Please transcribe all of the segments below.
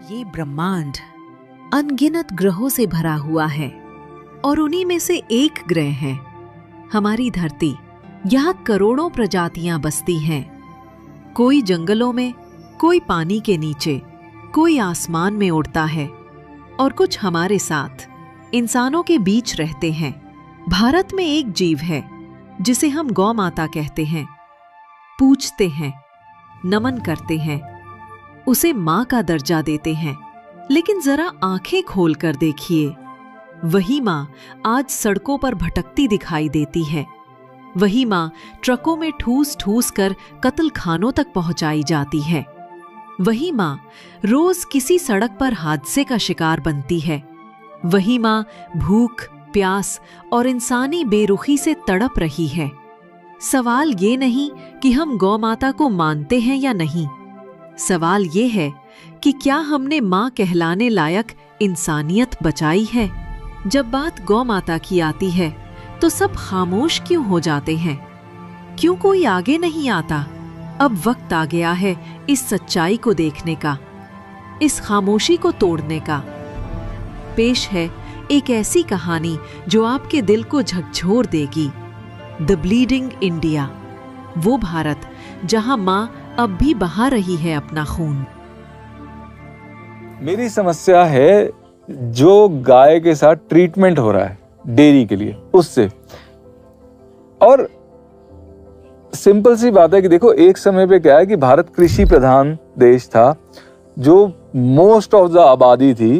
ये ब्रह्मांड अनगिनत ग्रहों से भरा हुआ है और उन्हीं में से एक ग्रह है हमारी धरती। यहाँ करोड़ों प्रजातियां बसती हैं, कोई जंगलों में, कोई पानी के नीचे, कोई आसमान में उड़ता है और कुछ हमारे साथ इंसानों के बीच रहते हैं। भारत में एक जीव है जिसे हम गौ माता कहते हैं। पूजते हैं, नमन करते हैं, उसे मां का दर्जा देते हैं। लेकिन जरा आंखें खोल कर देखिए, वही मां आज सड़कों पर भटकती दिखाई देती है। वही मां ट्रकों में ठूस ठूस कर कत्ल खानों तक पहुंचाई जाती है। वही मां रोज किसी सड़क पर हादसे का शिकार बनती है। वही मां भूख, प्यास और इंसानी बेरुखी से तड़प रही है। सवाल ये नहीं कि हम गौ माता को मानते हैं या नहीं, सवाल ये है कि क्या हमने मां कहलाने लायक इंसानियत बचाई है। जब बात गौ माता की आती है तो सब खामोश क्यों हो जाते हैं? क्यों कोई आगे नहीं आता? अब वक्त आ गया है इस सच्चाई को देखने का, इस खामोशी को तोड़ने का। पेश है एक ऐसी कहानी जो आपके दिल को झकझोर देगी। द ब्लीडिंग इंडिया, वो भारत जहां मां अब भी बहा रही है अपना खून। मेरी समस्या है जो गाय के साथ ट्रीटमेंट हो रहा है डेयरी के लिए, उससे। और सिंपल सी बात है कि देखो, एक समय पे क्या है कि भारत कृषि प्रधान देश था, जो मोस्ट ऑफ द आबादी थी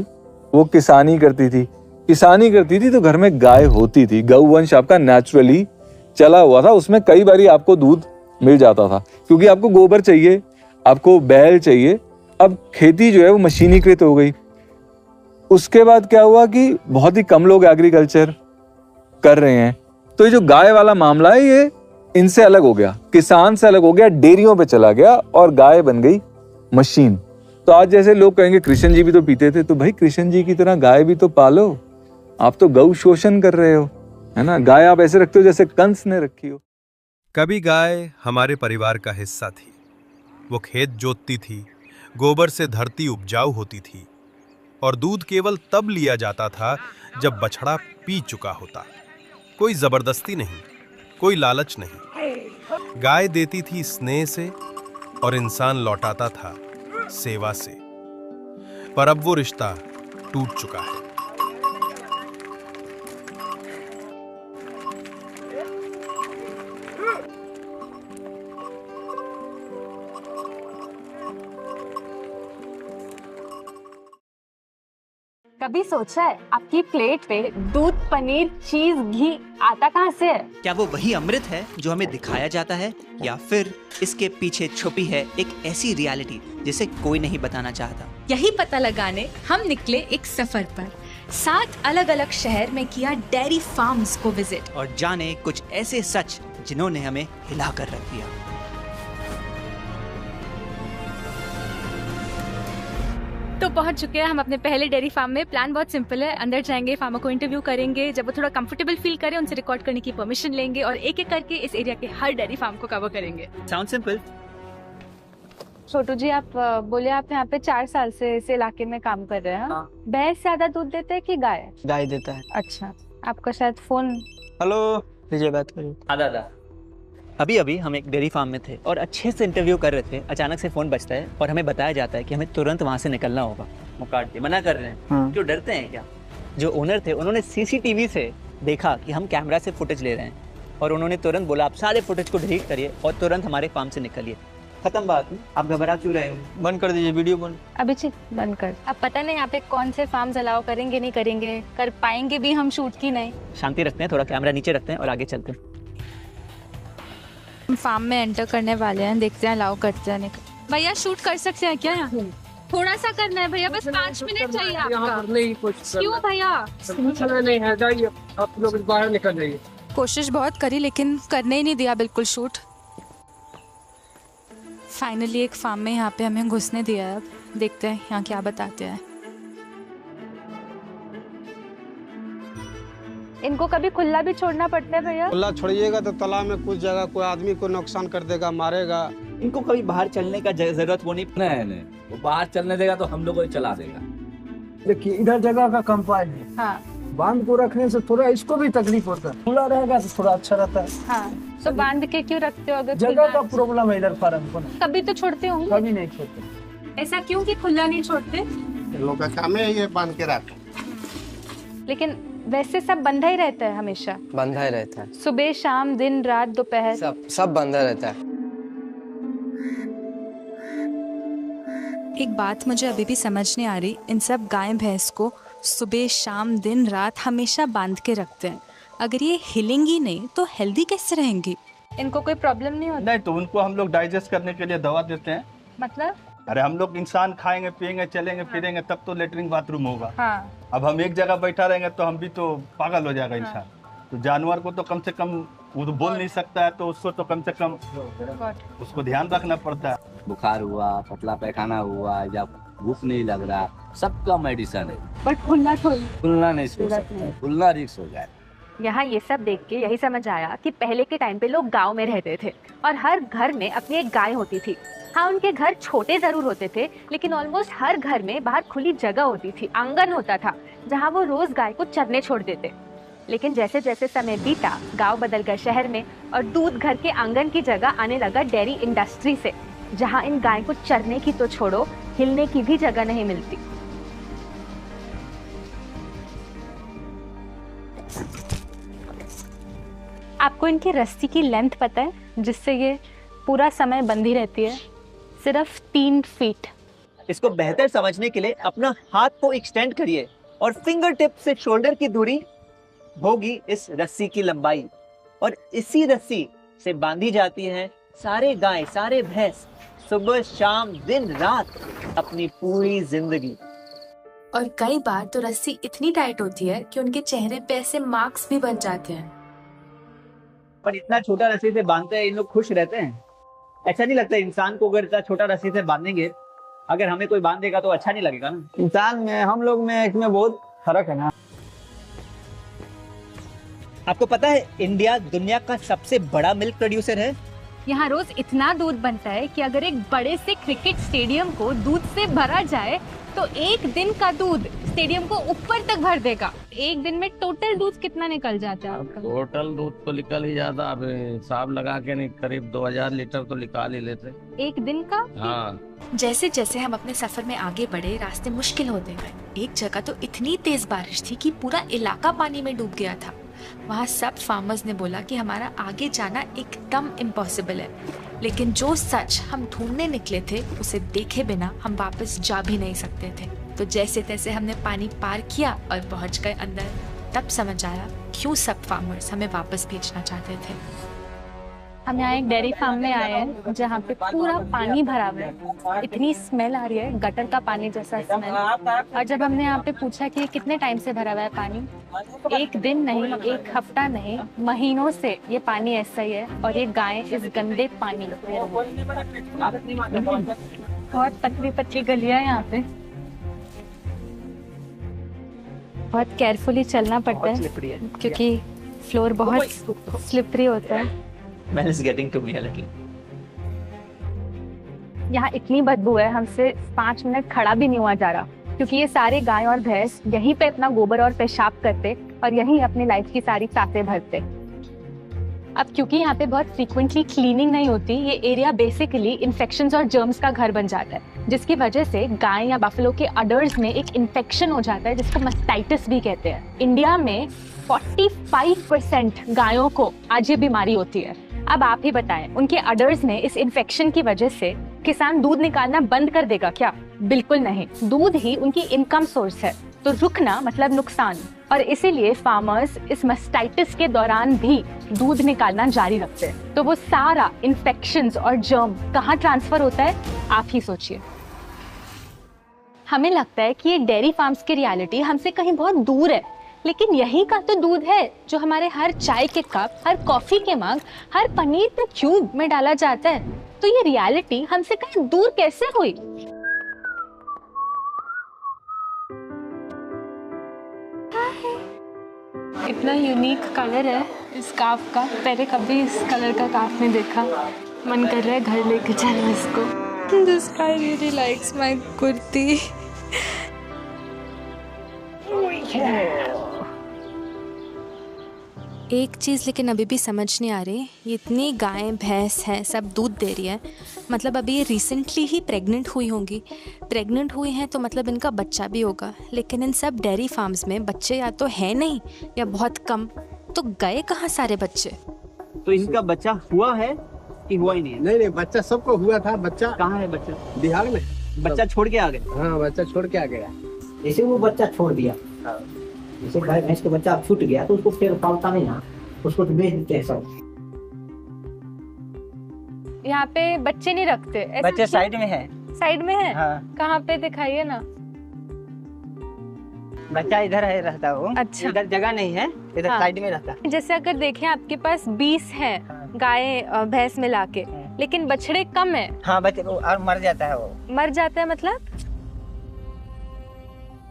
वो किसानी करती थी तो घर में गाय होती थी। गौवंश आपका नेचुरली चला हुआ था, उसमें कई बारी आपको दूध मिल जाता था क्योंकि आपको गोबर चाहिए, आपको बैल चाहिए। अब खेती जो है वो मशीनीकृत हो गई। उसके बाद क्या हुआ कि बहुत ही कम लोग एग्रीकल्चर कर रहे हैं, तो ये जो गाय वाला मामला है ये इनसे अलग हो गया, किसान से अलग हो गया, डेयरियों पे चला गया और गाय बन गई मशीन। तो आज जैसे लोग कहेंगे कृष्ण जी भी तो पीते थे, तो भाई कृष्ण जी की तरह गाय भी तो पालो। आप तो गौ शोषण कर रहे हो, है ना। गाय आप ऐसे रखते हो जैसे कंस ने रखी हो। कभी गाय हमारे परिवार का हिस्सा थी। वो खेत जोतती थी, गोबर से धरती उपजाऊ होती थी और दूध केवल तब लिया जाता था जब बछड़ा पी चुका होता। कोई जबरदस्ती नहीं, कोई लालच नहीं। गाय देती थी स्नेह से और इंसान लौटाता था सेवा से। पर अब वो रिश्ता टूट चुका है। कभी सोचा है आपकी प्लेट पे दूध, पनीर, चीज, घी आता कहाँ से है? क्या वो वही अमृत है जो हमें दिखाया जाता है, या फिर इसके पीछे छुपी है एक ऐसी रियलिटी जिसे कोई नहीं बताना चाहता? यही पता लगाने हम निकले एक सफर पर। 7 अलग अलग शहर में किया डेयरी फार्म्स को विजिट और जाने कुछ ऐसे सच जिन्होंने हमें हिला कर रख दिया। तो पहुंच चुके हैं हम अपने पहले डेयरी फार्म में। प्लान बहुत सिंपल है, अंदर जाएंगे, फार्मर को इंटरव्यू करेंगे, जब वो थोड़ा कंफर्टेबल फील करें उनसे रिकॉर्ड करने की परमिशन लेंगे और एक एक करके इस एरिया के हर डेयरी फार्म को कवर करेंगे। Sound simple. छोटू जी, आप बोले आप यहाँ पे 4 साल से इस इलाके में काम कर रहे हैं। हाँ। भैंस ज्यादा दूध देते हैं कि गाय? गाय देता है। अच्छा, आपका शायद फोन। हेलो, विजय बात करिए। हाँ दादा। अभी अभी हम एक डेयरी फार्म में थे और अच्छे से इंटरव्यू कर रहे थे। अचानक से फोन बजता है और हमें बताया जाता है कि हमें तुरंत वहाँ से निकलना होगा। मुकाट के मना कर रहे हैं। हाँ। क्यों, डरते हैं क्या? जो ओनर थे उन्होंने सीसीटीवी से देखा कि हम कैमरा से फुटेज ले रहे हैं और उन्होंने तुरंत बोला आप सारे फुटेज को डिलीट करिए और तुरंत हमारे फार्म से निकलिए। खत्म बात। आप घबरा क्यों रहे हो? बंद कर दीजिए वीडियो बंद। अभिजीत बंद कर। अब पता नहीं यहाँ पे कौन से फार्म अलाउ करेंगे, नहीं करेंगे, कर पाएंगे भी हम शूट की नहीं। शांति रखते हैं, थोड़ा कैमरा नीचे रखते हैं और आगे चलते हैं। हम फार्म में एंटर करने वाले हैं, देखते हैं अलाउ करते हैं। भैया शूट कर सकते हैं क्या? यहाँ थोड़ा सा करना है भैया, बस 5 मिनट चाहिए आपका। क्यों भैया? नहीं है, जाइए आप लोग बाहर निकल जाइए। कोशिश बहुत करी लेकिन करने ही नहीं दिया बिल्कुल शूट। फाइनली एक फार्म में यहाँ पे हमें घुसने दिया है। अब देखते हैं यहाँ क्या बताते हैं। इनको कभी खुला भी छोड़ना पड़ता है भैया? खुला छोड़िएगा तो तालाब में कुछ जगह कोई आदमी को नुकसान कर देगा, मारेगा। इनको कभी बाहर चलने का जरूरत वो नहीं। नहीं वो बाहर चलने देगा तो हम लोग को ही चला देगा। देखिए इधर जगह का कंपाउंड है, हाँ बांध को रखने से थोड़ा इसको भी तकलीफ होता है, खुला रहेगा तो थोड़ा अच्छा रहता है। हाँ, तो बांध के क्यों रखते हो? अगर जगह का प्रॉब्लम है इधर फार्म को ना, कभी तो छोड़ते होंगे। कभी नहीं छोड़ते। ऐसा क्यों कि खुला नहीं छोड़ते? लोगों का काम है ये बांध के रख। लेकिन वैसे सब बंधा ही रहता है हमेशा, बंधा ही रहता है, सुबह शाम दिन रात दोपहर सब बंधा रहता है। एक बात मुझे अभी भी समझ नहीं आ रही, इन सब गाय भैंस को सुबह शाम दिन रात हमेशा बांध के रखते हैं। अगर ये हिलेंगी नहीं तो हेल्दी कैसे रहेंगी? इनको कोई प्रॉब्लम नहीं होती? नहीं, तो उनको हम लोग डाइजेस्ट करने के लिए दवा देते हैं। मतलब? अरे हम लोग इंसान खाएंगे पिएंगे चलेंगे फिरेंगे तब तो लेटरिन बाथरूम होगा। हाँ। अब हम एक जगह बैठा रहेंगे तो हम भी तो पागल हो जाएगा इंसान। तो जानवर को तो कम से कम वो तो बोल नहीं सकता है, तो उसको तो कम से कम उसको ध्यान रखना पड़ता है। बुखार हुआ, पतला पैखाना हुआ या भूख नहीं लग रहा, सबका मेडिसिन है। बट खुलना नहीं सो सकता, खुलना रिस्क हो जाए। यहाँ ये सब देख के यही समझ आया कि पहले के टाइम पे लोग गांव में रहते थे और हर घर में अपनी एक गाय होती थी। हाँ, उनके घर छोटे जरूर होते थे, लेकिन ऑलमोस्ट हर घर में बाहर खुली जगह होती थी, आंगन होता था जहाँ वो रोज गाय को चरने छोड़ देते। लेकिन जैसे जैसे समय बीता, गांव बदल गए शहर में और दूध घर के आंगन की जगह आने लगा डेयरी इंडस्ट्री से, जहाँ इन गाय को चरने की तो छोड़ो, हिलने की भी जगह नहीं मिलती। आपको इनकी रस्सी की लेंथ पता है जिससे ये पूरा समय बंधी रहती है? सिर्फ 3 फीट। इसको बेहतर समझने के लिए अपना हाथ को एक्सटेंड करिए और फिंगर टिप से शोल्डर की दूरी होगी इस रस्सी की लंबाई, और इसी रस्सी से बांधी जाती है सारे गाय सारे भैंस सुबह शाम दिन रात अपनी पूरी जिंदगी। और कई बार तो रस्सी इतनी टाइट होती है कि उनके चेहरे पे ऐसे मार्क्स भी बन जाते हैं। पर इतना छोटा रस्सी से बांधते हैं इन लोग खुश रहते हैं? अच्छा नहीं लगता इंसान को अगर इतना छोटा रस्सी से बांधेंगे, अगर हमें कोई बांध देगा तो अच्छा नहीं लगेगा ना। इंसान में हम लोग में इसमें बहुत फर्क है ना। आपको पता है इंडिया दुनिया का सबसे बड़ा मिल्क प्रोड्यूसर है। यहाँ रोज इतना दूध बनता है कि अगर एक बड़े से क्रिकेट स्टेडियम को दूध से भरा जाए तो एक दिन का दूध स्टेडियम को ऊपर तक भर देगा। एक दिन में टोटल दूध कितना निकल जाता है आपका? टोटल दूध तो निकल ही जाता, अब हिसाब लगा के नहीं करीब 2000 लीटर तो निकाल ही लेते एक दिन का। हाँ। जैसे जैसे हम अपने सफर में आगे बढ़े, रास्ते मुश्किल होते गए। एक जगह तो इतनी तेज बारिश थी कि पूरा इलाका पानी में डूब गया था। वहाँ सब फार्मर्स ने बोला कि हमारा आगे जाना एकदम इम्पॉसिबल है, लेकिन जो सच हम ढूंढने निकले थे उसे देखे बिना हम वापस जा भी नहीं सकते थे। तो जैसे तैसे हमने पानी पार किया और पहुंच गए अंदर। तब समझ आया क्यों सब फार्मर्स हमें वापस भेजना चाहते थे। हम यहाँ एक डेयरी फार्म में आए हैं जहाँ पे पूरा पानी भरा हुआ है। इतनी स्मेल आ रही है, गटर का पानी जैसा स्मेल। और जब हमने यहाँ पे पूछा कि कितने टाइम से भरा हुआ है पानी, एक दिन नहीं, एक हफ्ता नहीं, महीनों से ये पानी ऐसा ही है और ये गाय इस गंदे पानी। बहुत पतली पतली गलियां यहाँ पे, बहुत केयरफुली चलना पड़ता है क्योंकि फ्लोर बहुत स्लिपरी होता है। Man is getting to me a little. यहाँ इतनी बदबू है, हमसे 5 मिनट खड़ा भी नहीं हुआ जा रहा क्योंकि ये सारे गाय और भैंस यहीं पे अपना गोबर और पेशाब करते और यहीं अपनी लाइफ की सारी सांसें भरते। अब क्योंकि यहाँ पे बहुत फ्रीक्वेंटली क्लीनिंग नहीं होती, ये एरिया बेसिकली इन्फेक्शंस और जर्म्स का घर बन जाता है, जिसकी वजह से गाय या बफलो के अडर्स में एक इन्फेक्शन हो जाता है जिसको मस्टाइटिस भी कहते हैं। इंडिया में 45% गायों को आज ये बीमारी होती है। अब आप ही बताएं, उनके अडर्स में इस इन्फेक्शन की वजह से किसान दूध निकालना बंद कर देगा क्या? बिल्कुल नहीं। दूध ही उनकी इनकम सोर्स है, तो रुकना मतलब नुकसान। और इसीलिए फार्मर्स इस मस्टाइटिस के दौरान भी दूध निकालना जारी रखते हैं। तो वो सारा इन्फेक्शंस और जर्म कहाँ ट्रांसफर होता है, आप ही सोचिए। हमें लगता है कि ये डेयरी फार्म्स की रियलिटी हमसे कहीं बहुत दूर है, लेकिन यही का तो दूध है जो हमारे हर चाय के कप, हर कॉफी के मग, हर पनीर के क्यूब में डाला जाता है। तो ये रियलिटी हमसे कहीं दूर कैसे हुई? इतना यूनिक कलर है इस काफ का, पहले कभी इस कलर का काफ नहीं देखा। मन कर रहा है घर लेके चलो इसको। This guy really likes my kurti. एक चीज़ लेकिन अभी भी समझ नहीं आ रही, ये इतनी गायें भैंस हैं, सब दूध दे रही है, मतलब अभी ये रिसेंटली ही प्रेग्नेंट हुई होंगी। प्रेग्नेंट हुई हैं तो मतलब इनका बच्चा भी होगा, लेकिन इन सब डेयरी फार्म्स में बच्चे या तो है नहीं या बहुत कम, तो गए कहाँ सारे बच्चे? तो इनका बच्चा हुआ है कि हुआ ही नहीं है? नहीं, बच्चा सबको हुआ था। बच्चा कहाँ है बच्चा? बिहार में। बच्चा छोड़ के आ गए? हाँ, बच्चा छोड़ के आ गया। जैसे वो बच्चा छोड़ दिया, जैसे गाय भैंस का बच्चा छूट गया तो उसको फिर पालता नहीं ना, उसको तो बेच देते हैं सब। यहाँ पे बच्चे नहीं रखते? बच्चे साइड में है। साइड में है? हाँ। कहाँ पे दिखाइए ना। बच्चा इधर है रहता है वो। अच्छा। इधर जगह नहीं है, इधर हाँ। साइड में रहता है। जैसे अगर देखें आपके पास 20 है गाय भैंस मिला के, लेकिन बछड़े कम है। हाँ, बच्चे और मर जाता है वो। मर जाता है मतलब?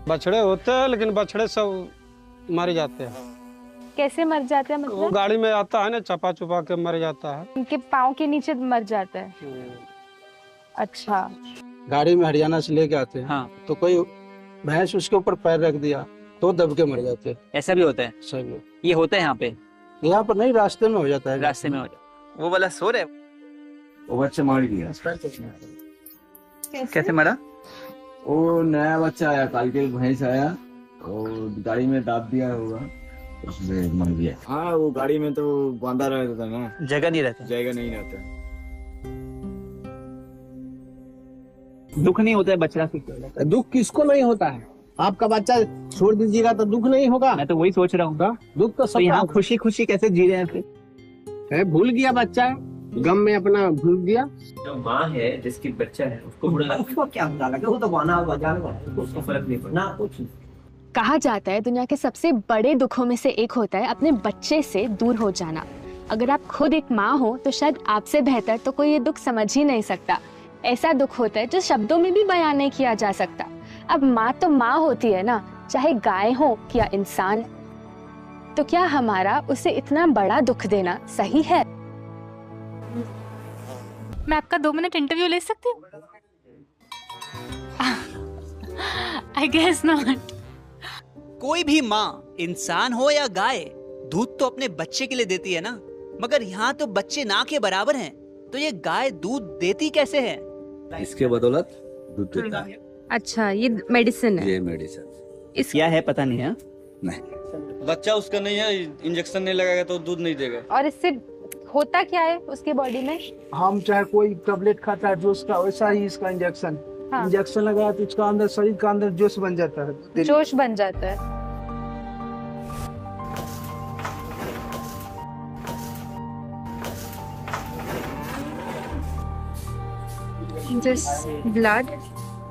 बछड़े होते हैं लेकिन बछड़े सब मर जाते हैं। कैसे मर जाते हैं वो मतलब? गाड़ी में आता है ना, चपा चुपा के मर जाता है। उनके पाँव के नीचे मर जाता है। अच्छा। गाड़ी में हरियाणा से लेके आते हैं। हाँ। तो कोई भैंस उसके ऊपर पैर रख दिया तो दब के मर जाते हैं। ऐसा भी होता है? सही। ये होता है यहाँ पे? यहाँ पर नहीं, रास्ते में हो जाता है। रास्ते में हो जाता है। वो वाला सो रहे, वो बच्चा मार गया। कैसे मरा? वो नया बच्चा आया, कल के भैंस आया और गाड़ी में दाब दिया होगा, उसमें मर गया। हाँ, वो गाड़ी में तो बांधा रहता था ना, जगह नहीं रहता। जगह नहीं रहता। दुख नहीं होता है बच्चा से? दुख किसको नहीं होता है? आपका बच्चा छोड़ दीजिएगा तो दुख नहीं होगा। मैं तो वही सोच रहा हूँ। दुख तो सब यहाँ खुशी खुशी कैसे जी रहे हैं फिर? भूल गया बच्चा, गम में अपना भूल गया। जो माँ है जिसकी बच्चा है उसको बुरा लगता है, उसको क्या बुरा लगता है? वो तो गाना उसको फर्क नहीं पड़ना कुछ। कहा जाता है दुनिया के सबसे बड़े दुखों में से एक होता है अपने बच्चे से दूर हो जाना। अगर आप खुद एक माँ हो तो शायद आपसे बेहतर तो कोई ये दुख समझ ही नहीं सकता। ऐसा दुख होता है जो शब्दों में भी बयान नहीं किया जा सकता। अब माँ तो माँ होती है ना, चाहे गाय हो या इंसान, तो क्या हमारा उसे इतना बड़ा दुख देना सही है? मैं आपका 2 मिनट इंटरव्यू ले सकती हूँ? I guess not. कोई भी माँ, इंसान हो या गाय, दूध तो अपने बच्चे के लिए देती है ना, मगर यहाँ तो बच्चे ना के बराबर हैं, तो ये गाय दूध देती कैसे है? इसके बदौलत दूध देता है। अच्छा, ये मेडिसिन है? ये मेडिसिन। इस क्या है पता नहीं है? नहीं। बच्चा उसका नहीं है, इंजेक्शन नहीं लगाएगा तो दूध नहीं देगा। और इससे होता क्या है उसके बॉडी में? हम चाहे कोई टेबलेट खाता है जोश का, वैसा ही इसका इंजेक्शन। हाँ। इंजेक्शन लगाया तो उसका अंदर, शरीर का अंदर जोश बन जाता है। जोश बन जाता है। This blood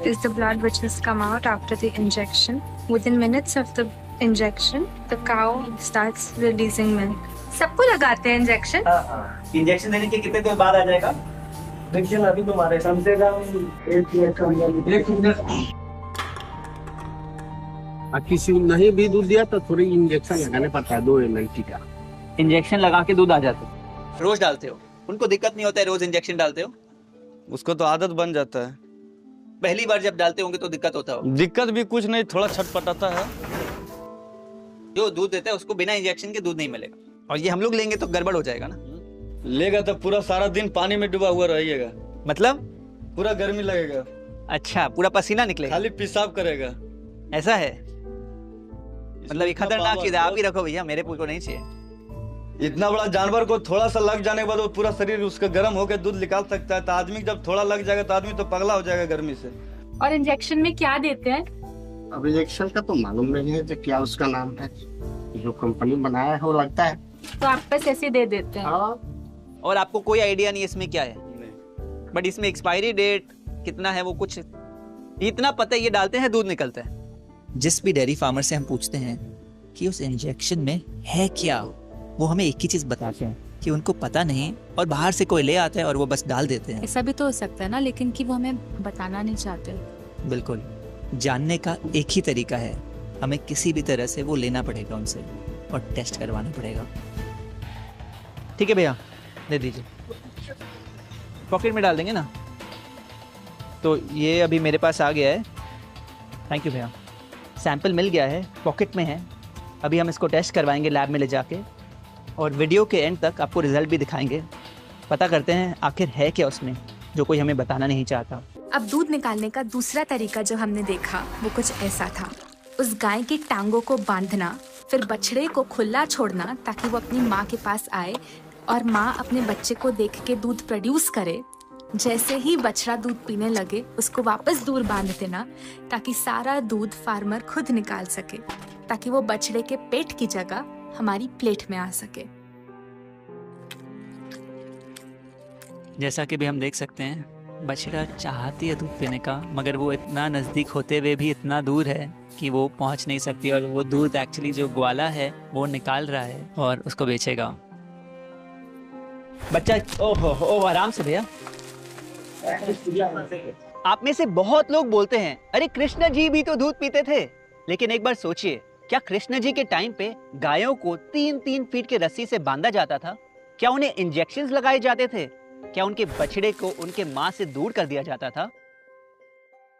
is the blood which has come out after the injection. Within minutes of the injection, the cow starts releasing milk. सबको लगाते हैं इंजेक्शन? इंजेक्शन देने के कितने देर बाद आ जाएगा? इंजेक्शन अभी तुम्हारे कम से कम 1 मिनट। किसी नहीं भी दूध दिया तो थोड़ी इंजेक्शन लगाने पड़ता है, 2 ml का इंजेक्शन लगा के दूध आ जाता है। रोज डालते हो? उनको दिक्कत नहीं होता है रोज इंजेक्शन डालते हो? उसको तो आदत बन जाता है। पहली बार जब डालते होंगे तो दिक्कत होता हो? दिक्कत भी कुछ नहीं, थोड़ा छटपटाता है। जो दूध देता है उसको बिना इंजेक्शन के दूध नहीं मिलेगा, और ये हम लोग लेंगे तो गड़बड़ हो जाएगा ना। लेगा तो पूरा सारा दिन पानी में डूबा हुआ रहिएगा। मतलब? पूरा गर्मी लगेगा। अच्छा, पूरा पसीना निकलेगा? खाली पेशाब करेगा। ऐसा है? मतलब ये खतरनाक चीज है, आप ही रखो भैया, मेरे को नहीं चाहिए। इतना बड़ा जानवर को थोड़ा सा लग जाने के बाद वो पूरा शरीर उसका गर्म होकर दूध निकाल सकता है, तो आदमी जब थोड़ा लग जाएगा तो आदमी तो पगला हो जाएगा गर्मी से। और इंजेक्शन में क्या देते हैं? अब इंजेक्शन का तो मालूम नहीं है, तो क्या उसका नाम है, जो कंपनी बनाया है वो लगता है, तो आप बस ऐसे दे देते हैं। और आपको कोई आइडिया नहीं इसमें क्या है? बट इसमें एक्सपायरी डेट कितना है वो कुछ इतना पता है, ये डालते हैं दूध निकलता है। जिस भी डेयरी फार्मर से हम पूछते हैं कि उस इंजेक्शन में है क्या, वो हमें एक ही चीज बताते हैं कि उनको पता नहीं, और बाहर से कोई ले आता है और वो बस डाल देते हैं। ऐसा भी तो हो सकता है ना, लेकिन कि वो हमें बताना नहीं चाहते। बिल्कुल, जानने का एक ही तरीका है, हमें किसी भी तरह से वो लेना पड़ेगा उनसे और टेस्ट करवाना पड़ेगा। ठीक है भैया, दे दीजिए। पॉकेट में डाल देंगे ना। तो ये अभी मेरे पास आ गया है। थैंक यू भैया। सैंपल मिल गया है, पॉकेट में है। अभी हम इसको टेस्ट करवाएंगे लैब में ले जाके, और वीडियो के एंड तक आपको रिजल्ट भी दिखाएंगे। पता करते हैं आखिर है क्या उसमें जो कोई हमें बताना नहीं चाहता। अब दूध निकालने का दूसरा तरीका जो हमने देखा वो कुछ ऐसा था। उस गाय की टांगों को बांधना, फिर बछड़े को खुला छोड़ना ताकि वो अपनी माँ के पास आए और माँ अपने बच्चे को देख के दूध प्रोड्यूस करे। जैसे ही बछड़ा दूध पीने लगे उसको वापस दूर बांध देना ताकि सारा दूध फार्मर खुद निकाल सके, ताकि वो बछड़े के पेट की जगह हमारी प्लेट में आ सके। जैसा कि भी हम देख सकते हैं, बछड़ा चाहती है दूध पीने का, मगर वो इतना नज़दीक होते हुए भी इतना दूर है कि वो पहुंच नहीं सकती, और वो दूध एक्चुअली जो ग्वाला है वो निकाल रहा है और उसको बेचेगा। बच्चा ओहो आराम से भैया। आप में से बहुत लोग बोलते हैं अरे कृष्ण जी भी तो दूध पीते थे, लेकिन एक बार सोचिए, क्या कृष्ण जी के टाइम पे गायों को 3-3 फीट के रस्सी से बांधा जाता था? क्या उन्हें इंजेक्शंस लगाए जाते थे? क्या उनके बछड़े को उनके माँ से दूर कर दिया जाता था?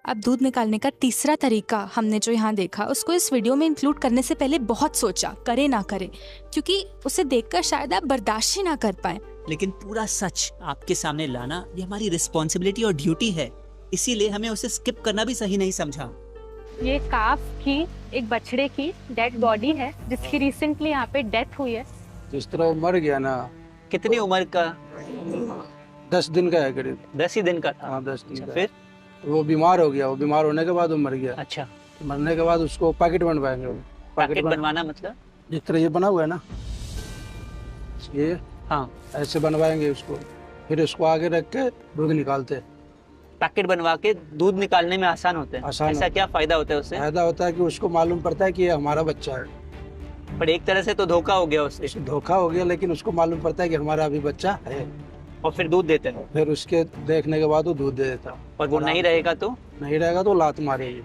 अब दूध निकालने का तीसरा तरीका हमने जो यहाँ देखा, उसको इस वीडियो में इंक्लूड करने से पहले बहुत सोचा, करे ना करे, क्योंकि उसे देखकर शायद आप बर्दाश्त ही ना कर पाए। लेकिन पूरा सच आपके सामने लाना ये हमारी रिस्पॉन्सिबिलिटी और ड्यूटी है, इसीलिए हमें उसे स्किप करना भी सही नहीं समझा। ये काफ की, एक बछड़े की डेड बॉडी है जिसकी रिसेंटली यहाँ पे डेथ हुई है। जिस तरह वो मर गया ना। कितनी उम्र का? 10 दिन का है करीब। 10 ही दिन का था? हाँ 10 दिन का। फिर वो बीमार हो गया, वो बीमार होने के बाद वो मर गया। अच्छा। मरने के बाद उसको पैकेट बनवाएंगे। पैकेट बनवाना मतलब? जिस तरह ये बना हुआ है ना, ये हाँ ऐसे बनवाएंगे उसको, फिर उसको आगे रख के दूध निकालते हैं। पैकेट बनवा के दूध निकालने में आसान होता है? ऐसा क्या फायदा होता है उससे? फायदा होता है कि उसको मालूम पड़ता है कि ये हमारा बच्चा है। पर एक तरह से तो धोखा हो गया उससे। धोखा हो गया, लेकिन उसको मालूम पड़ता है कि हमारा अभी बच्चा है। और फिर दूध देते हैं? फिर उसके देखने के बाद वो दूध दे देता। और वो नहीं रहेगा तो? नहीं रहेगा तो लात मारेगी,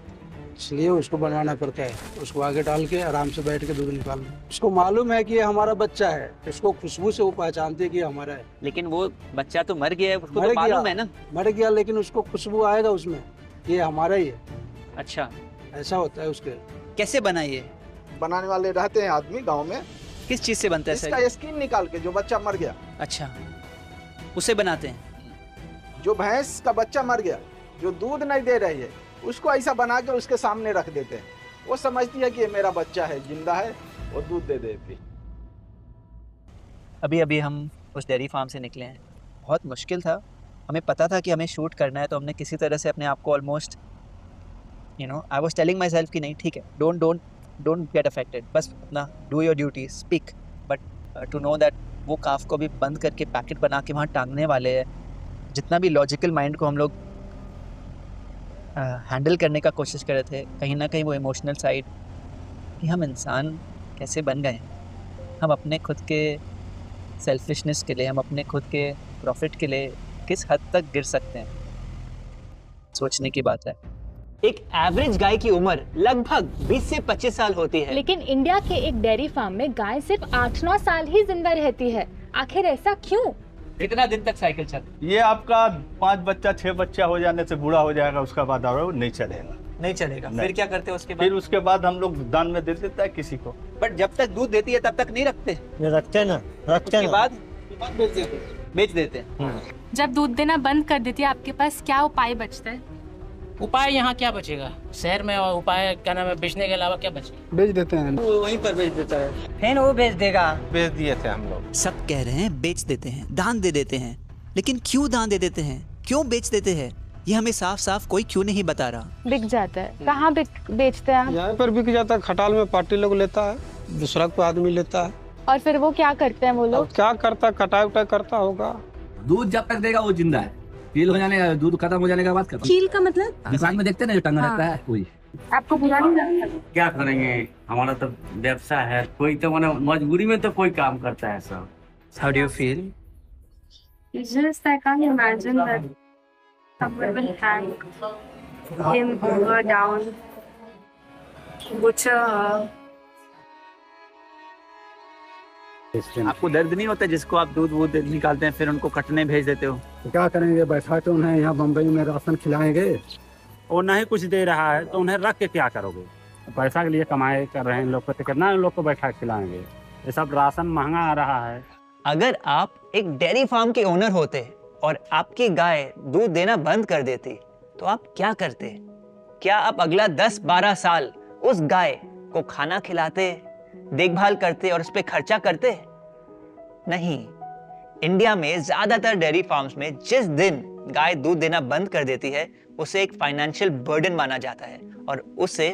इसलिए उसको बनवाना पड़ता है। उसको आगे डाल के आराम से बैठ के दूध निकालना। उसको मालूम है कि ये हमारा बच्चा है, इसको खुशबू से वो पहचानती है कि हमारा है। लेकिन वो बच्चा तो मर गया है, उसको तो मालूम है ना। मर गया, लेकिन उसको खुशबू आएगा उसमें, ये हमारा ही है। अच्छा, ऐसा होता है उसके। कैसे बना ये? बनाने वाले रहते हैं आदमी गांव में। किस चीज से बनता है? इसका स्किन निकाल के, जो बच्चा मर गया। अच्छा, उसे बनाते हैं। जो भैंस का बच्चा मर गया, जो दूध नहीं दे रही है, उसको ऐसा बना के उसके सामने रख देते हैं। वो समझती है कि ये मेरा बच्चा है, जिंदा है, वो दूध दे देती। अभी अभी हम उस डेयरी फार्म से निकले हैं। बहुत मुश्किल था, हमें पता था कि हमें शूट करना है, तो हमने किसी तरह से अपने आप को almost I was telling myself कि नहीं ठीक है, डोंट गेट अफेक्टेड, बस अपना do your duty, speak, but to know that वो काफ को भी बंद करके पैकेट बना के वहाँ टांगने वाले हैं। जितना भी लॉजिकल माइंड को हम लोग हैंडल करने का कोशिश कर रहे थे, कहीं ना कहीं वो इमोशनल साइड कि हम इंसान कैसे बन गए। हम अपने खुद के सेल्फिशनेस के लिए, हम अपने खुद के प्रॉफिट के लिए किस हद तक गिर सकते हैं, सोचने की बात है। एक एवरेज गाय की उम्र लगभग 20 से 25 साल होती है, लेकिन इंडिया के एक डेयरी फार्म में गाय सिर्फ 8-9 साल ही जिंदा रहती है। आखिर ऐसा क्यों? कितना दिन तक साइकिल चल? ये आपका 5 बच्चा 6 बच्चा हो जाने से बूढ़ा हो जाएगा, उसका बाद और नहीं चलेगा। नहीं चलेगा। फिर क्या करते हैं उसके बाद? फिर उसके बाद हम लोग दान में दे देता है किसी को। बट जब तक दूध देती है तब तक नहीं रखते? रखते ना, रखते उसके बाद बेच देते हैं। जब दूध देना बंद कर देती है, आपके पास क्या उपाय बचता है? उपाय यहाँ क्या बचेगा शहर में, और उपाय क्या नाम है, बेचने के अलावा क्या बचेगा? बेच देते हैं, वो वहीं पर बेच देता है, फिर वो बेच देगा। बेच दिए थे हम लोग। सब कह रहे हैं बेच देते हैं, दान दे देते हैं, लेकिन क्यों दान दे देते हैं, क्यों बेच देते हैं, ये हमें साफ साफ कोई क्यों नहीं बता रहा। बिक जाता है। कहाँ बेचते हैं? यहाँ पर बिक जाता है, खटाल में पार्टी लोग लेता है, दूसरा कोई आदमी लेता है। और फिर वो क्या करते हैं वो लोग? क्या करता, कटाई उटाई करता होगा। दूध जब तक देगा वो जिंदा है, कील हो जाने, दूध खत्म हो जाने के बाद खत्म। कील का मतलब? दुकान में देखते हैं ना जो टंगा रहता है कोई। आपको बुरा नहीं लगता? क्या करेंगे, हमारा तो व्यवसाय है, कोई तो माने मजबूरी में तो कोई काम करता है सब। How do you feel? It's just I can't imagine that someone will hang him over down, butcher her. आपको दर्द नहीं होता जिसको आप दूध वूध निकालते हैं फिर उनको कटने भेज देते हो? तो क्या करेंगे, बैठा तो उन्हें यहाँ बम्बई में राशन खिलाएंगे। वो नहीं कुछ दे रहा है तो उन्हें रख के क्या करोगे? पैसा के लिए कमाए कर रहे हैं लोग, तो कितना लोग को बैठा खिलाएंगे? ये सब राशन महंगा आ रहा है। अगर आप एक डेयरी फार्म के ओनर होते और आपकी गाय दूध देना बंद कर देती तो आप क्या करते? क्या आप अगला 10-12 साल उस गाय को खाना खिलाते, देखभाल करते और उस पर खर्चा करते? नहीं। इंडिया में ज्यादातर डेयरी फार्म्स में जिस दिन गाय दूध देना बंद कर देती है उसे एक फाइनेंशियल बर्डन माना जाता है और उसे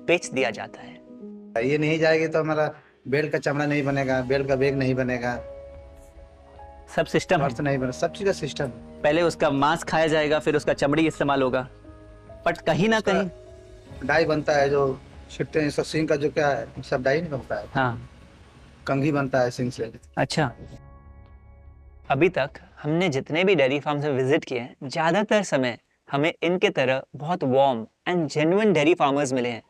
बेच दिया जाता है। ये नहीं जाएगी तो हमारा बेल का चमड़ा नहीं बनेगा, बेल का बैग नहीं बनेगा, सब सिस्टम नहीं बना, सब चीज का सिस्टम। पहले उसका मांस खाया जाएगा फिर उसका चमड़ी इस्तेमाल होगा, बट कहीं ना कहीं डाई बनता है जो छिटते हैं, सब सिंग का जो क्या है सब डाई नहीं बनता है। हाँ, कंघी बनता है सिंग से। अच्छा, अभी तक हमने जितने भी डेयरी फार्म से विजिट किए हैं ज्यादातर समय हमें इनके तरह बहुत warm and genuine dairy farmers मिले हैं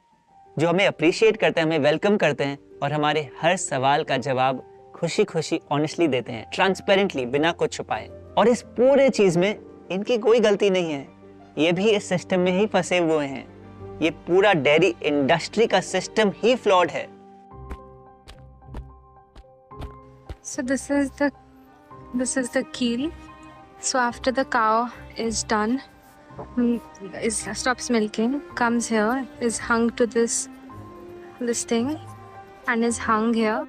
जो हमें अप्रिशिएट करते हैं, हमें वेलकम करते हैं और हमारे हर सवाल का जवाब खुशी खुशी ऑनेस्टली देते हैं, ट्रांसपेरेंटली, बिना कुछ छुपाए। और इस पूरे चीज में इनकी कोई गलती नहीं है, ये भी इस सिस्टम में ही फंसे हुए हैं। ये पूरा डेयरी इंडस्ट्री का सिस्टम ही फ्लॉड है। So this is the keel. So after the cow is done, stops milking, comes here, is hung to this thing and is hung here.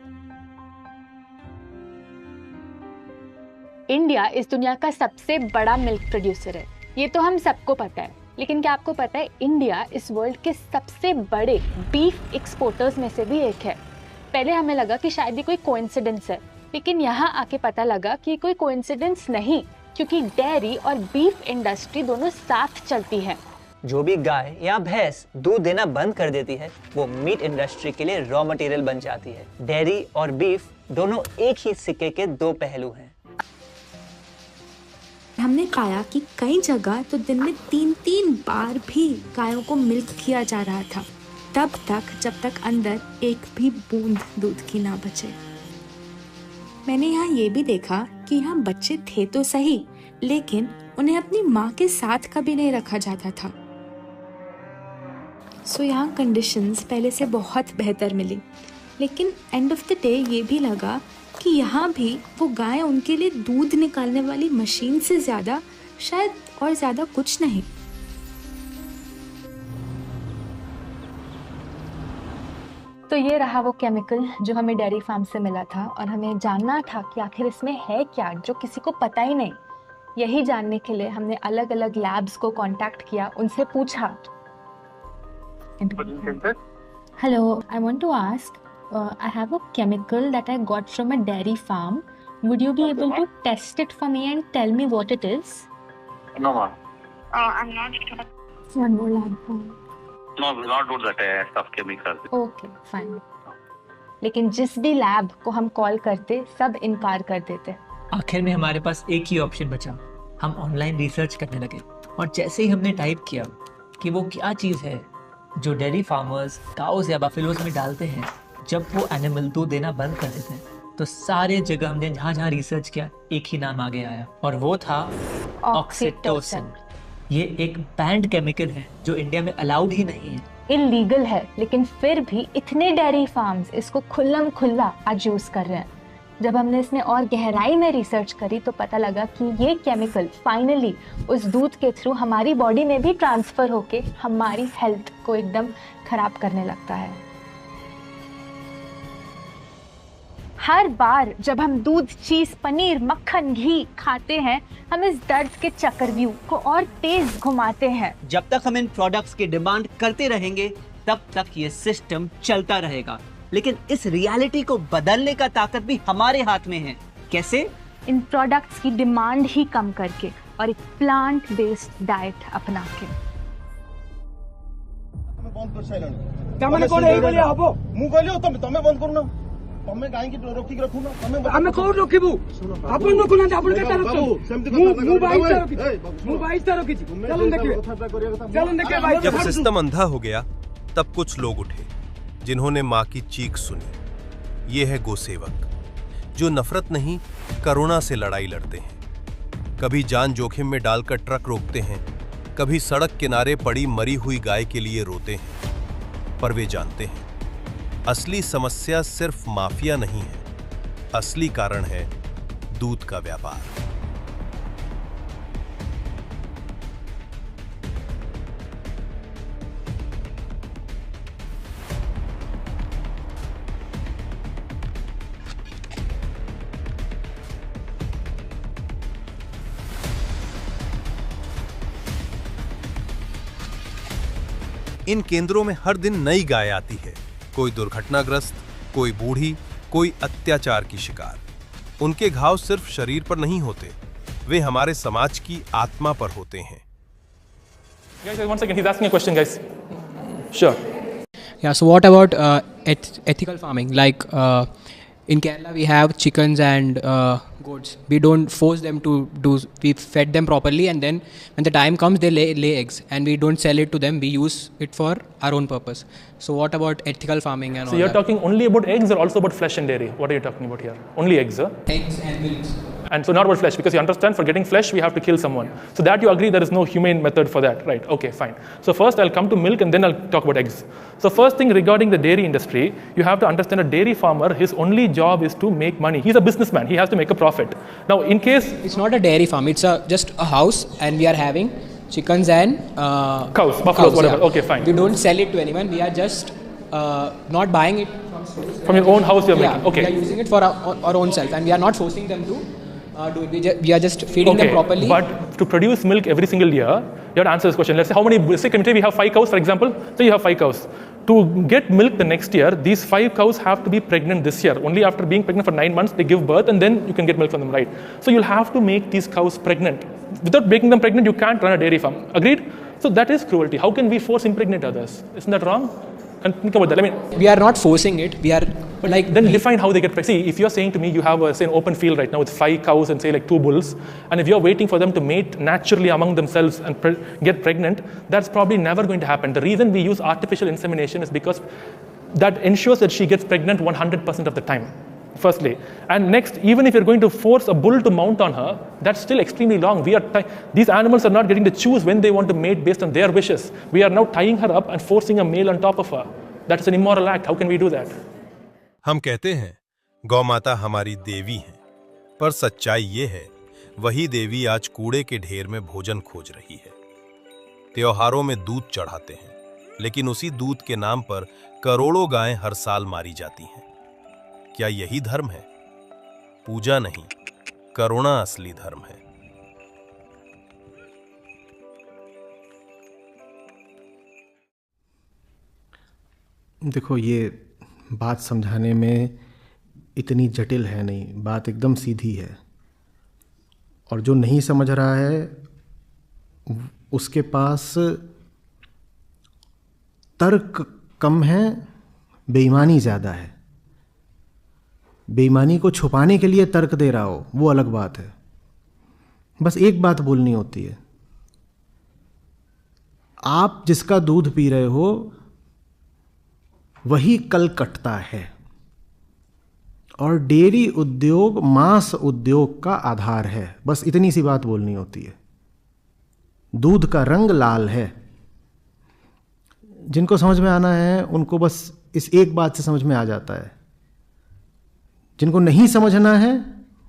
India इस दुनिया का सबसे बड़ा मिल्क प्रोड्यूसर है, ये तो हम सबको पता है। लेकिन क्या आपको पता है इंडिया इस वर्ल्ड के सबसे बड़े बीफ एक्सपोर्टर्स में से भी एक है। पहले हमें लगा कि शायद ये कोई कोइंसिडेंस है, लेकिन यहाँ आके पता लगा कि कोई कोइंसिडेंस नहीं, क्योंकि डेयरी और बीफ इंडस्ट्री दोनों साथ चलती है। जो भी गाय या भैंस दूध देना बंद कर देती है वो मीट इंडस्ट्री के लिए रॉ मटेरियल बन जाती है। डेयरी और बीफ दोनों एक ही सिक्के के दो पहलू हैं। हमने पाया कि कई जगह तो दिन में 3-3 बार भी गायों को मिल्क किया जा रहा था, तब तक जब तक अंदर एक भी बूंद दूध की ना बचे। मैंने यहाँ ये भी देखा कि यहाँ बच्चे थे तो सही, लेकिन उन्हें अपनी माँ के साथ कभी नहीं रखा जाता था। सो यहाँ कंडीशंस पहले से बहुत बेहतर मिली, लेकिन एंड ऑफ द डे ये भी लगा कि यहाँ भी वो गाय उनके लिए दूध निकालने वाली मशीन से ज़्यादा शायद और ज़्यादा कुछ नहीं। तो ये रहा वो केमिकल जो हमें डेयरी फार्म से मिला था और हमें जानना था कि आखिर इसमें है क्या जो किसी को पता ही नहीं। यही जानने के लिए हमने अलग अलग लैब्स को कांटेक्ट किया, उनसे पूछा। Hello, I want to ask, I have a chemical that I got from a dairy farm. Would you be able to test it for me and tell me what it is? No, ma'am. I'm not sure. One more lab. No, we will not do the test of chemicals. Okay, fine. लेकिन जिस भी lab को हम call करते सब इनकार कर देते। आखिर में हमारे पास एक ही ऑप्शन बचा, हम ऑनलाइन रिसर्च करने लगे और जैसे ही हमने टाइप किया कि वो क्या चीज़ है जो डेयरी फार्मर्स काउस या बफेलोज में डालते हैं जब वो एनिमल दूध देना बंद कर देते हैं, तो सारे जगह हमने जहाँ रिसर्च किया एक ही नाम आगे आया और वो था ऑक्सीटोसिन। ये एक बैंड केमिकल है जो इंडिया में अलाउड ही नहीं है, इलीगल है, लेकिन फिर भी इतने डेयरी फार्म्स इसको खुल्लम खुल्ला आज यूज कर रहे हैं। जब हमने इसमें और गहराई में रिसर्च करी तो पता लगा कि ये केमिकल फाइनली उस दूध के थ्रू हमारी बॉडी में भी ट्रांसफर होके हमारी हेल्थ को एकदम खराब करने लगता है। हर बार जब हम दूध, चीज, पनीर, मक्खन, घी खाते हैं हम इस दर्द के चक्रव्यूह को और तेज घुमाते हैं। जब तक हम इन प्रोडक्ट्स की डिमांड करते रहेंगे तब तक ये सिस्टम चलता रहेगा, लेकिन इस रियलिटी को बदलने का ताकत भी हमारे हाथ में है। कैसे? इन प्रोडक्ट्स की डिमांड ही कम करके और एक प्लांट बेस्ड डाइट अपना के। तमे कोन एई बोलिया हबो मु कहलियो तमे बंद करू ना, तमे गाय की रोकी रखू ना, तमे हमें कोन रोकिबू आपन रखू ना, आपन केटा रखू मु 22 टा रखी चलन देखिए भाई। जब सिस्टम अंधा हो गया तब कुछ लोग उठे जिन्होंने माँ की चीख सुनी। ये है गोसेवक। जो नफरत नहीं करुणा से लड़ाई लड़ते हैं। कभी जान जोखिम में डालकर ट्रक रोकते हैं, कभी सड़क किनारे पड़ी मरी हुई गाय के लिए रोते हैं। पर वे जानते हैं असली समस्या सिर्फ माफिया नहीं है, असली कारण है दूध का व्यापार। इन केंद्रों में हर दिन नई गाय आती है, कोई दुर्घटनाग्रस्त, कोई बूढ़ी, कोई अत्याचार की शिकार। उनके घाव सिर्फ शरीर पर नहीं होते, वे हमारे समाज की आत्मा पर होते हैं। Guys, 1 second, he's asking a question, guys. Sure. Yeah, so what about ethical farming? Like in Kerala, we have chickens and goats. We don't force them to do. We fed them properly, and then when the time comes, they lay eggs, and we don't sell it to them. We use it for our own purpose. So what about ethical farming and all So you're that? talking only about eggs or also about flesh and dairy? What are you talking about here? Only eggs, huh? Eggs and milks. And so not about flesh, because you understand for getting flesh, we have to kill someone. So that you agree there is no humane method for that, right? Okay, fine. So first I'll come to milk and then I'll talk about eggs. So first thing regarding the dairy industry, you have to understand a dairy farmer, his only job is to make money. He's a businessman, he has to make a profit. Now in case... It's not a dairy farm, it's just a house, and we are having chickens and cows, buffaloes, whatever. Yeah. Okay, fine. We don't sell it to anyone, we are just not buying it from your own house you're making. Okay. We are using it for our own self, and we are not forcing them to do it. We are just feeding them properly. But to produce milk every single year, you have to answer this question. Let's say how many, say we have 5 cows, for example. So you have 5 cows. To get milk the next year, these 5 cows have to be pregnant this year. Only after being pregnant for 9 months, they give birth, and then you can get milk from them, right? So you'll have to make these cows pregnant. Without making them pregnant, you can't run a dairy farm. Agreed? So that is cruelty. How can we force impregnate others? Isn't that wrong? And think about that. I mean, we are not forcing it. We are like then define how they get pregnant. See, if you're saying to me you have say an open field right now with 5 cows and say like 2 bulls, and if you're waiting for them to mate naturally among themselves and get pregnant, that's probably never going to happen. The reason we use artificial insemination is because that ensures that she gets pregnant 100% of the time. Firstly, and next, even if you're going to force a bull to mount on her, that's still extremely long. These animals are not getting to choose when they want to mate based on their wishes. We are now tying her up and forcing a male on top of her. That is an immoral act. How can we do that? हम कहते हैं गौ माता हमारी देवी है, पर सच्चाई ये है वही देवी आज कूड़े के ढेर में भोजन खोज रही है। त्योहारों में दूध चढ़ाते हैं, लेकिन उसी दूध के नाम पर करोड़ों गायें हर साल मारी जाती हैं। क्या यही धर्म है? पूजा नहीं, करुणा असली धर्म है। देखो, ये बात समझाने में इतनी जटिल है नहीं, बात एकदम सीधी है। और जो नहीं समझ रहा है उसके पास तर्क कम है, बेईमानी ज़्यादा है। बेईमानी को छुपाने के लिए तर्क दे रहा हो वो अलग बात है। बस एक बात बोलनी होती है, आप जिसका दूध पी रहे हो वही कल कटता है, और डेयरी उद्योग मांस उद्योग का आधार है। बस इतनी सी बात बोलनी होती है। दूध का रंग लाल है। जिनको समझ में आना है उनको बस इस एक बात से समझ में आ जाता है। जिनको नहीं समझना है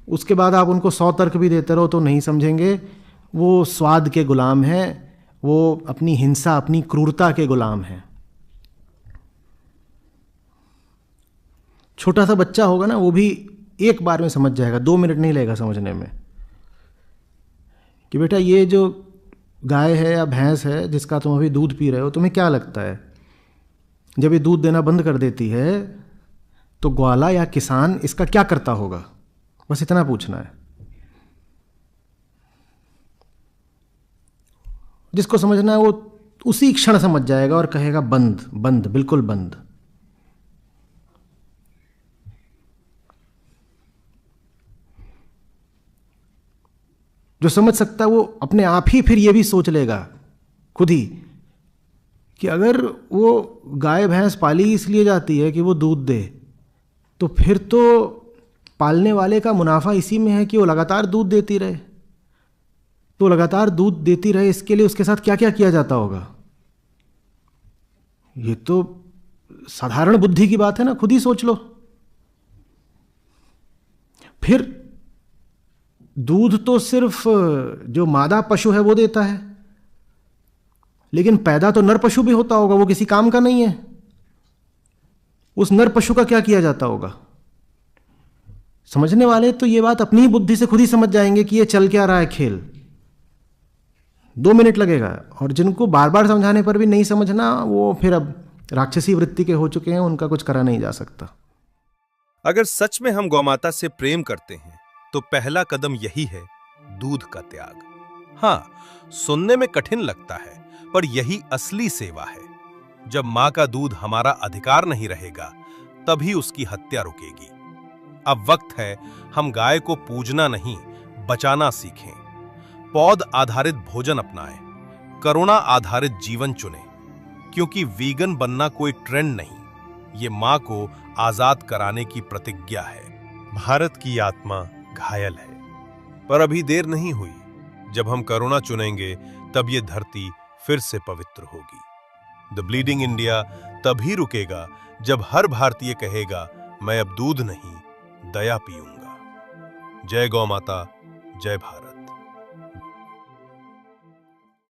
उसके बाद आप उनको 100 तर्क भी देते रहो तो नहीं समझेंगे। वो स्वाद के गुलाम हैं, वो अपनी हिंसा, अपनी क्रूरता के गुलाम हैं। छोटा सा बच्चा होगा ना, वो भी एक बार में समझ जाएगा, 2 मिनट नहीं लगेगा समझने में कि बेटा ये जो गाय है या भैंस है जिसका तुम अभी दूध पी रहे हो, तुम्हें क्या लगता है जब ये दूध देना बंद कर देती है तो ग्वाला या किसान इसका क्या करता होगा? बस इतना पूछना है। जिसको समझना है वो उसी क्षण समझ जाएगा और कहेगा बंद, बंद, बिल्कुल बंद। जो समझ सकता है वो अपने आप ही फिर ये भी सोच लेगा खुद ही कि अगर वो गाय भैंस पाली इसलिए जाती है कि वो दूध दे, तो फिर तो पालने वाले का मुनाफा इसी में है कि वो लगातार दूध देती रहे। तो लगातार दूध देती रहे, इसके लिए उसके साथ क्या क्या किया जाता होगा? ये तो साधारण बुद्धि की बात है ना, खुद ही सोच लो। फिर दूध तो सिर्फ जो मादा पशु है वो देता है, लेकिन पैदा तो नर पशु भी होता होगा, वो किसी काम का नहीं है। उस नर पशु का क्या किया जाता होगा? समझने वाले तो ये बात अपनी ही बुद्धि से खुद ही समझ जाएंगे कि ये चल क्या रहा है खेल। 2 मिनट लगेगा। और जिनको बार बार समझाने पर भी नहीं समझना, वो फिर अब राक्षसी वृत्ति के हो चुके हैं, उनका कुछ करा नहीं जा सकता। अगर सच में हम गौमाता से प्रेम करते हैं तो पहला कदम यही है, दूध का त्याग। हाँ, सुनने में कठिन लगता है, पर यही असली सेवा है। जब मां का दूध हमारा अधिकार नहीं रहेगा, तभी उसकी हत्या रुकेगी। अब वक्त है हम गाय को पूजना नहीं, बचाना सीखें। पौध आधारित भोजन अपनाएं, करुणा आधारित जीवन चुनें, क्योंकि वीगन बनना कोई ट्रेंड नहीं, ये मां को आजाद कराने की प्रतिज्ञा है। भारत की आत्मा घायल है, पर अभी देर नहीं हुई। जब हम करुणा चुनेंगे, तब ये धरती फिर से पवित्र होगी। द ब्लीडिंग इंडिया तभी रुकेगा जब हर भारतीय कहेगा, मैं अब दूध नहीं, दया पीऊंगा। जय गौ माता, जय भारत।